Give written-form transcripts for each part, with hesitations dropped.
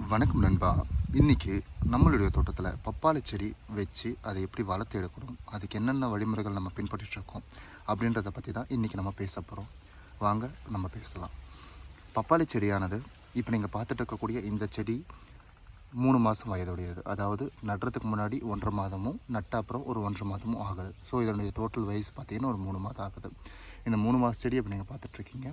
வணக்கம் நண்பா. இன்றைக்கி நம்மளுடைய தோட்டத்தில் பப்பாளி செடி வச்சு அதை எப்படி வளர்த்து எடுக்கணும், அதுக்கு என்னென்ன வழிமுறைகள் நம்ம பின்பற்றிட்டுருக்கோம் அப்படின்றத பற்றி தான் இன்றைக்கி நம்ம பேச போகிறோம். வாங்க நம்ம பேசலாம். பப்பாளி செடியானது இப்போ நீங்கள் பார்த்துட்டு இருக்கக்கூடிய இந்த செடி 3 மாதம் வயதுடையது. அதாவது நடுறதுக்கு முன்னாடி 1.5 மாதமும் நட்ட அப்புறம் ஒரு 1.5 மாதமும் ஆகுது. ஸோ இதனுடைய டோட்டல் வயசு பார்த்திங்கன்னா ஒரு 3 மாதம் ஆகுது. இந்த 3 மாத செடி அப்படி நீங்கள் பார்த்துட்ருக்கீங்க.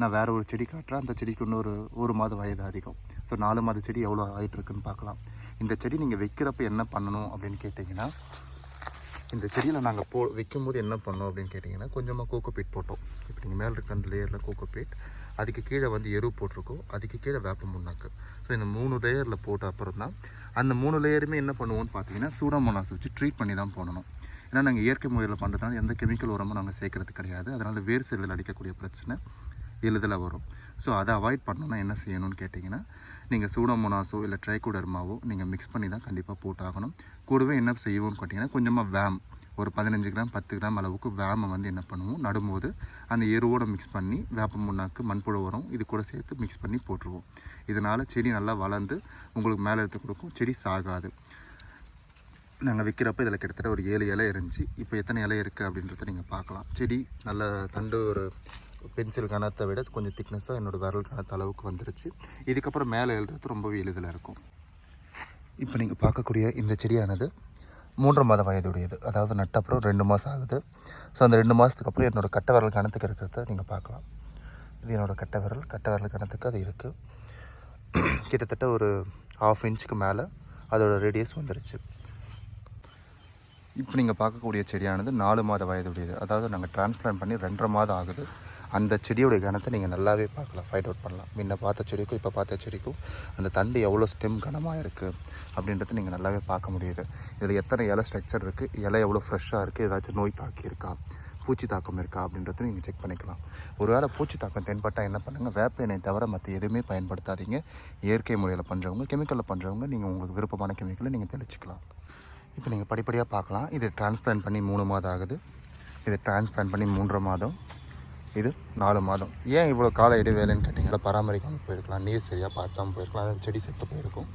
நான் வேறு ஒரு செடி காட்டுறேன். அந்த செடிக்கு இன்னொரு 1 மாத வயது அதிகம். ஸோ 4 மாத செடி எவ்வளோ ஆகிட்டுருக்குன்னு பார்க்கலாம். இந்த செடி நீங்கள் வைக்கிறப்ப என்ன பண்ணணும் அப்படின்னு கேட்டிங்கன்னா, இந்த செடியில் நாங்கள் வைக்கும்போது என்ன பண்ணோம் அப்படின்னு கேட்டிங்கன்னா, கொஞ்சமாக கோகோபீட் போட்டோம். இப்போ நீங்கள் மேலே இருக்க அந்த லேயரில் கோகோபீட், அதுக்கு கீழே வந்து எரு போட்டிருக்கோம், அதுக்கு கீழே வேப்ப முன்னாக்கு. ஸோ இந்த 3 லேயரில் போட்ட அப்புறம் தான் அந்த 3 லேயருமே என்ன பண்ணுவோம்னு பார்த்தீங்கன்னா, சூடாமோனாஸ் வச்சு ட்ரீட் பண்ணி தான் போடணும். ஏன்னா நாங்கள் இயற்கை முறையில் பண்ணுறதுனால எந்த கெமிக்கல் உரமும் நாங்கள் சேர்க்கறது கிடையாது. அதனால் வேர் செல்லில் அடிக்கக்கூடிய பிரச்சனை எளிதில் வரும். ஸோ அதை அவாய்ட் பண்ணணுன்னா என்ன செய்யணும்னு கேட்டிங்கன்னா, நீங்கள் சூடோமோனாஸோ இல்லை ட்ரைகோடர்மாவோ நீங்கள் மிக்ஸ் பண்ணி தான் கண்டிப்பாக போட்டாகணும். கூடவே என்ன செய்வோம்னு கேட்டிங்கன்னா, கொஞ்சமாக வேம் ஒரு 15 கிராம் 10 கிராம் அளவுக்கு வேமை வந்து என்ன பண்ணுவோம், நடும்போது அந்த எருவோடு மிக்ஸ் பண்ணி வேப்ப முன்னாக்கு மண்புழு உரம் இது கூட சேர்த்து மிக்ஸ் பண்ணி போட்டுருவோம். இதனால் செடி நல்லா வளர்ந்து உங்களுக்கு மேலே எடுத்து கொடுக்கும், செடி சாகாது. நாங்கள் விற்கிறப்ப இதில் கிட்டத்தட்ட ஒரு 7 இலை இருந்துச்சு. இப்போ எத்தனை இலை இருக்குது அப்படின்றத நீங்கள் பார்க்கலாம். செடி நல்ல தண்டு ஒரு பென்சில் கனத்தை விட கொஞ்சம் திக்னஸாக என்னோடய விரல் கனத்த அளவுக்கு வந்துருச்சு. இதுக்கப்புறம் மேலே எழுதுறது ரொம்பவே எளிதில் இருக்கும். இப்போ நீங்கள் பார்க்கக்கூடிய இந்த செடியானது 3 மாத வயதுடையது. அதாவது நட்டப்புறம் 2 மாதம் ஆகுது. ஸோ அந்த 2 மாதத்துக்கு அப்புறம் என்னோடய கட்டை விரல் கணத்துக்கு இருக்கிறத நீங்கள் பார்க்கலாம். இது என்னோடய கட்டை விரல் கணத்துக்கு அது இருக்குது. கிட்டத்தட்ட ஒரு 1/2 இன்ச்சுக்கு மேலே அதோடய ரேடியஸ் வந்துருச்சு. இப்போ நீங்கள் பார்க்கக்கூடிய செடியானது 4 மாத வயதுடையது. அதாவது நாங்கள் டிரான்ஸ்பிளான்ட் பண்ணி 2.5 மாதம் ஆகுது. அந்த செடியோடைய கனத்தை நீங்கள் நல்லாவே பார்க்கலாம், ஃபைண்ட் அவுட் பண்ணலாம். முன்ன பார்த்த செடிக்கும் இப்போ பார்த்த செடிக்கும் அந்த தண்டு எவ்வளோ ஸ்டெம் கனமாக இருக்குது அப்படின்றத நீங்கள் நல்லாவே பார்க்க முடியுது. இதில் எத்தனை இலை ஸ்ட்ரக்சர் இருக்குது, இலை எவ்வளோ ஃப்ரெஷ்ஷாக இருக்குது, ஏதாச்சும் நோய் தாக்கி இருக்கா, பூச்சி தாக்கம் இருக்கா அப்படின்றத நீங்கள் செக் பண்ணிக்கலாம். ஒரு வேளை பூச்சி தாக்கம் தென்பட்டால் என்ன பண்ணுங்கள், வேப்ப எண்ணெய் தவிர மற்ற எதுவுமே பயன்படுத்தாதீங்க. இயற்கை முறையில் பண்ணுறவங்க, கெமிக்கலில் பண்ணுறவங்க நீங்கள் உங்களுக்கு விருப்பமான கெமிக்கலை நீங்கள் தெளிச்சிக்கலாம். இப்போ நீங்கள் படிப்படியாக பார்க்கலாம். இது டிரான்ஸ்பிளான்ட் பண்ணி 3 மாதம் ஆகுது. இது டிரான்ஸ்பிளான்ட் பண்ணி 3.5 மாதம். இது 4 மாதம். ஏன் இவ்வளோ கால இடைவேளைன்னு கேட்டிங்கன்னா, பராமரிக்காமல் போயிருக்கலாம், நீர் சரியாக பாய்ச்சாமல் போயிருக்கலாம், அதாவது செடி செத்து போயிருக்கும்.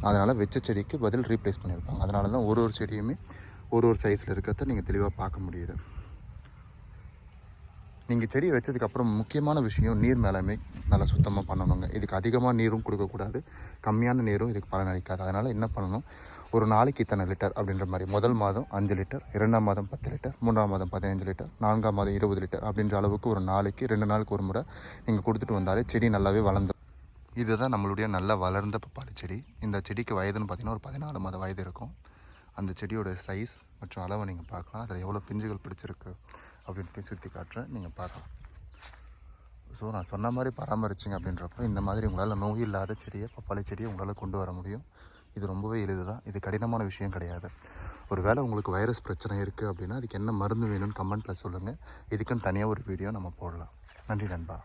அதனால் வெச்ச செடிக்கு பதில் ரீப்ளேஸ் பண்ணியிருப்பாங்க. அதனால தான் ஒரு செடியுமே ஒரு சைஸில் இருக்கிறத நீங்கள் தெளிவாக பார்க்க முடியுது. நீங்கள் செடி வச்சதுக்கப்புறம் முக்கியமான விஷயம், நீர் மேலாண்மை நல்லா சுத்தமாக பண்ணணுங்க. இதுக்கு அதிகமாக நீரும் கொடுக்கக்கூடாது, கம்மியான நீரும் இதுக்கு பலனளிக்காது. அதனால் என்ன பண்ணணும், ஒரு நாளைக்கு இத்தனை லிட்டர் அப்படின்ற மாதிரி, முதல் மாதம் 5 லிட்டர், 2ஆம் மாதம் 10 லிட்டர், 3ஆம் மாதம் 15 லிட்டர், 4ஆம் மாதம் 20 லிட்டர் அப்படின்ற அளவுக்கு ஒரு நாளைக்கு 2 நாளுக்கு ஒரு முறை நீங்கள் கொடுத்துட்டு வந்தாலே செடி நல்லாவே வளர்ந்து. இதுதான் நம்மளுடைய நல்லா வளர்ந்த பப்பாளி செடி. இந்த செடிக்கு வயதுன்னு பார்த்திங்கன்னா ஒரு 14 மாத வயது இருக்கும். அந்த செடியோட சைஸ் மற்றும் அளவை நீங்கள் பார்க்கலாம். அதில் எவ்வளோ பிஞ்சுகள் பிடிச்சிருக்கு அப்படின்ட்டு சுற்றி காட்டுறேன், நீங்கள் பார்க்கலாம். ஸோ நான் சொன்ன மாதிரி பராமரிச்சிங்க அப்படின்றப்போ இந்த மாதிரி உங்களால் நோய் இல்லாத செடியை, பப்பாளி செடியை உங்களால் கொண்டு வர முடியும். இது ரொம்பவே எளிது தான். இது கடினமான விஷயம் கிடையாது. ஒரு வேளை உங்களுக்கு வைரஸ் பிரச்சனை இருக்குது அப்படின்னா அதுக்கு என்ன மருந்து வேணும்னு கமெண்ட்டில் சொல்லுங்கள். இதுக்குன்னு தனியாக ஒரு வீடியோ நம்ம போடலாம். நன்றி நண்பா.